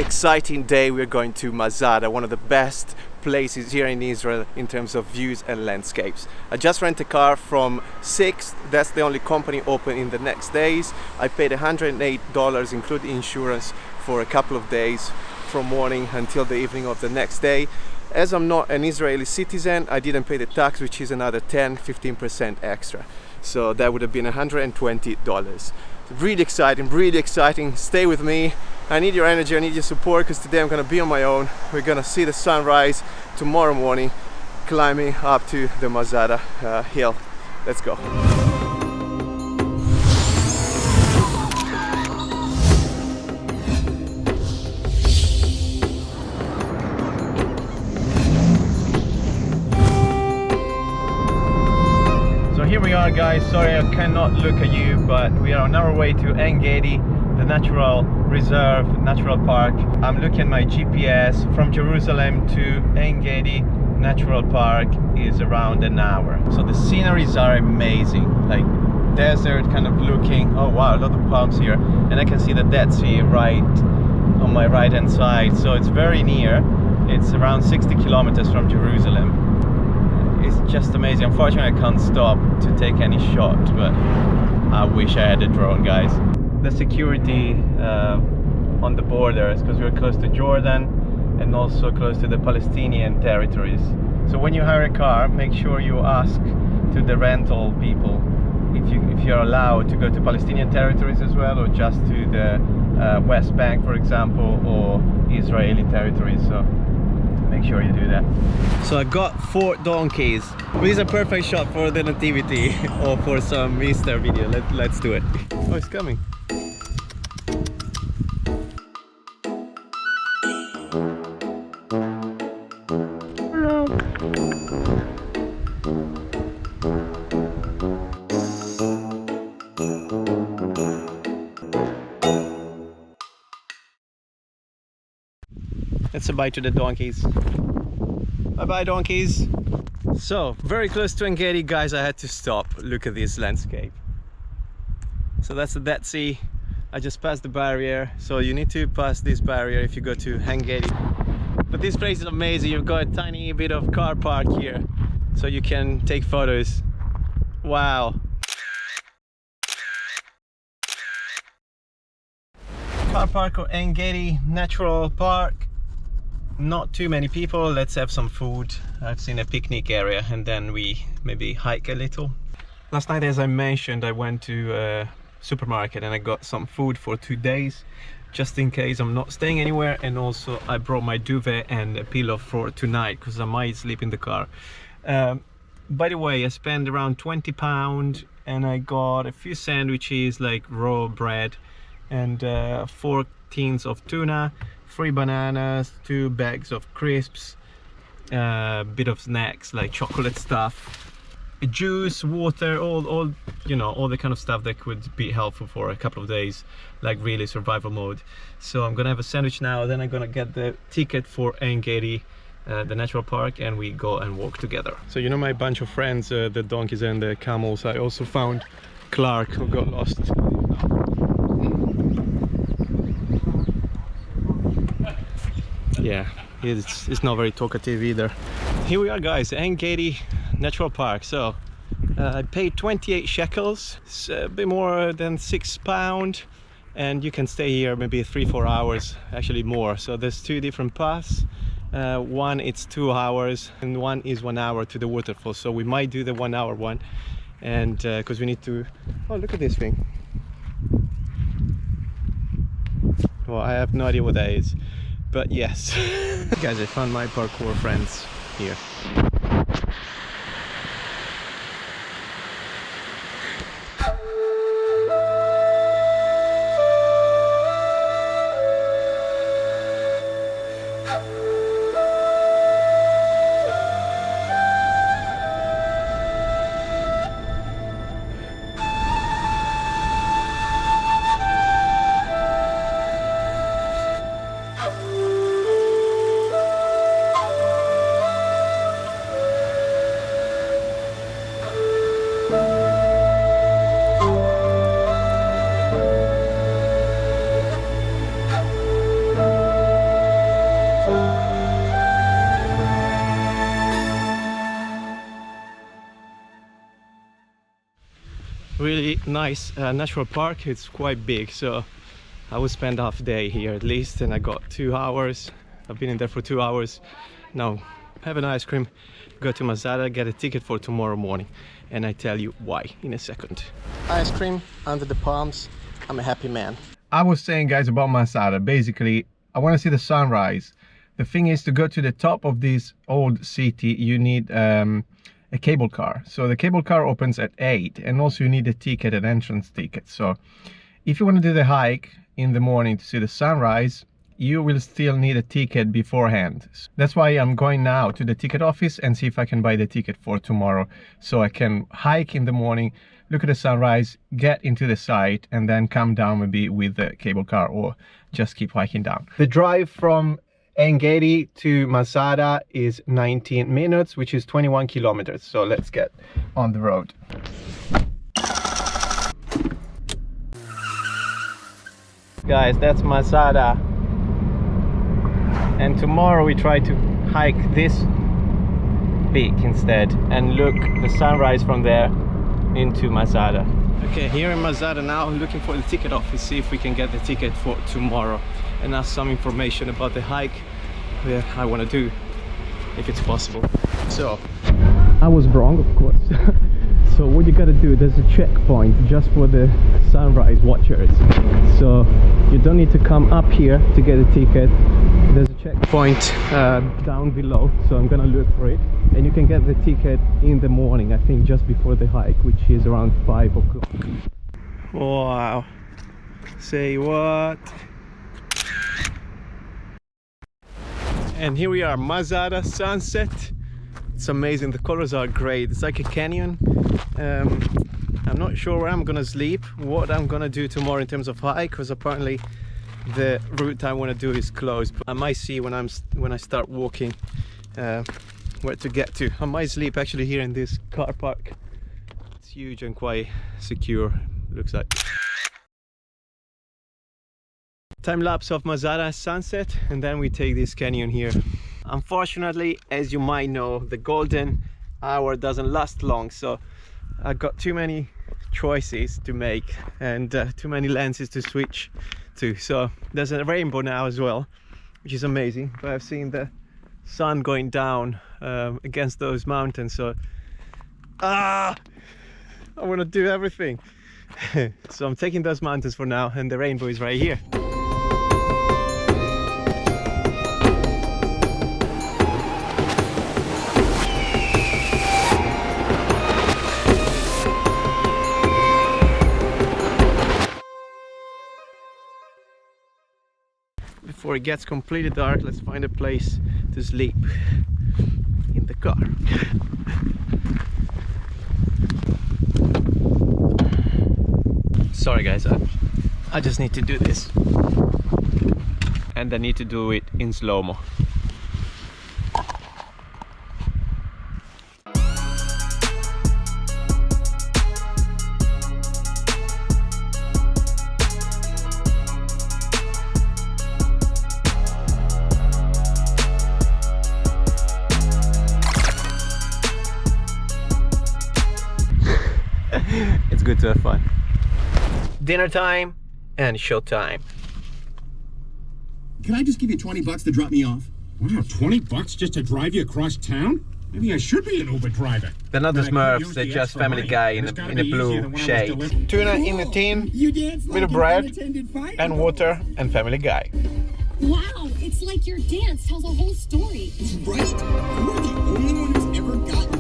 exciting day. We're going to Masada, one of the best places here in Israel in terms of views and landscapes. I just rented a car from Sixt. That's the only company open in the next days. I paid $108 including insurance for a couple of days from morning until the evening of the next day. As I'm not an Israeli citizen, I didn't pay the tax, which is another 10-15% extra. So that would have been $120. Really exciting. Stay with me. I need your energy, I need your support, because today I'm gonna be on my own. We're gonna see the sunrise tomorrow morning, climbing up to the Masada hill. Let's go. So here we are, guys. Sorry I cannot look at you, but we are on our way to Ein Gedi, the natural reserve, natural park. I'm looking at my GPS. From Jerusalem to Ein Gedi Natural Park is around an hour. So the sceneries are amazing, like desert kind of looking. Oh wow, a lot of palms here, and I can see the Dead Sea right on my right hand side. So it's very near. It's around 60 kilometers from Jerusalem. It's just amazing. Unfortunately I can't stop to take any shot, but I wish I had a drone, guys. The security on the borders, because we're close to Jordan and also close to the Palestinian territories. So when you hire a car, make sure you ask to the rental people if you're allowed to go to Palestinian territories as well, or just to the West Bank, for example, or Israeli territories. So make sure you do that. So I got 4 donkeys. This is a perfect shot for the nativity or for some Easter video. Let's do it. Oh, it's coming. Hello. Let's say bye to the donkeys. Bye bye, donkeys. So very close to Ein Gedi, guys. I had to stop. Look at this landscape. So that's the Dead Sea. I just passed the barrier, so you need to pass this barrier if you go to Ein Gedi. But this place is amazing. You've got a tiny bit of car park here, so you can take photos. Wow. Car park or Ein Gedi Natural Park. Not too many people. Let's have some food. I've seen a picnic area, and then we maybe hike a little. Last night, as I mentioned, I went to a supermarket and I got some food for 2 days, just in case I'm not staying anywhere. And also I brought my duvet and a pillow for tonight, because I might sleep in the car. By the way, I spent around £20 and I got a few sandwiches, like raw bread, and 4 tins of tuna, 3 bananas, 2 bags of crisps, a bit of snacks like chocolate stuff, juice, water, all you know, all the kind of stuff that could be helpful for a couple of days, like really survival mode. So I'm gonna have a sandwich now, then I'm gonna get the ticket for Ein Gedi, the natural park, and we go and walk together. So you know my bunch of friends, the donkeys and the camels. I also found Clark, who got lost. Yeah, it's not very talkative either. Here we are, guys, Ein Gedi Natural Park. So I paid 28 shekels, it's a bit more than £6, and you can stay here maybe 3-4 hours, actually more. So there's 2 different paths. One it's 2 hours and one is 1 hour to the waterfall. So we might do the 1 hour one, and because we need to. Oh, look at this thing. Well, I have no idea what that is. But yes. Guys, I found my parkour friends here. nice natural park. It's quite big, so I will spend half a day here at least, and I got 2 hours. I've been in there for 2 hours. Now have an ice cream, go to Masada, get a ticket for tomorrow morning, and I tell you why in a second. Ice cream under the palms. I'm a happy man. I was saying, guys, about Masada. Basically, I want to see the sunrise. The thing is, to go to the top of this old city, you need a cable car. So the cable car opens at 8, and also you need a ticket, an entrance ticket. So if you want to do the hike in the morning to see the sunrise, you will still need a ticket beforehand. That's why I'm going now to the ticket office and see if I can buy the ticket for tomorrow, so I can hike in the morning, look at the sunrise, get into the site, and then come down maybe with the cable car, or just keep hiking down. The drive from Ein Gedi to Masada is 19 minutes, which is 21 kilometers. So let's get on the road. Guys, that's Masada. And tomorrow we try to hike this peak instead and look the sunrise from there into Masada. Okay, here in Masada now, looking for the ticket office, see if we can get the ticket for tomorrow and ask some information about the hike that I want to do, if it's possible. So I was wrong, of course. So what you gotta do, there's a checkpoint just for the sunrise watchers, so you don't need to come up here to get a ticket. There's a checkpoint down below, so I'm gonna look for it, and you can get the ticket in the morning, I think just before the hike, which is around 5 o'clock. Wow, say what? And here we are, Masada sunset. It's amazing, the colors are great. It's like a canyon. I'm not sure where I'm gonna sleep, what I'm gonna do tomorrow in terms of hike, because apparently the route I want to do is closed. I might see when I start walking where to get to. I might sleep actually here in this car park. It's huge and quite secure, looks like. Time lapse of Masada sunset, and then we take this canyon here. Unfortunately, as you might know, the golden hour doesn't last long, so I got too many choices to make and too many lenses to switch to. So there's a rainbow now as well, which is amazing, but I've seen the sun going down against those mountains, so I want to do everything. So I'm taking those mountains for now, and the rainbow is right here. Before it gets completely dark, let's find a place to sleep in the car. Sorry guys, I just need to do this, and I need to do it in slow-mo. It's good to have fun. Dinner time and show time. Can I just give you 20 bucks to drop me off? Wow, 20 bucks just to drive you across town? Maybe I should be an Uber driver. They're not the Smurfs, they're just Family Guy in a blue shade. Tuna in a tin, with a bread and water, and Family Guy. Wow, it's like your dance tells a whole story. Right? You are the only one who's ever gotten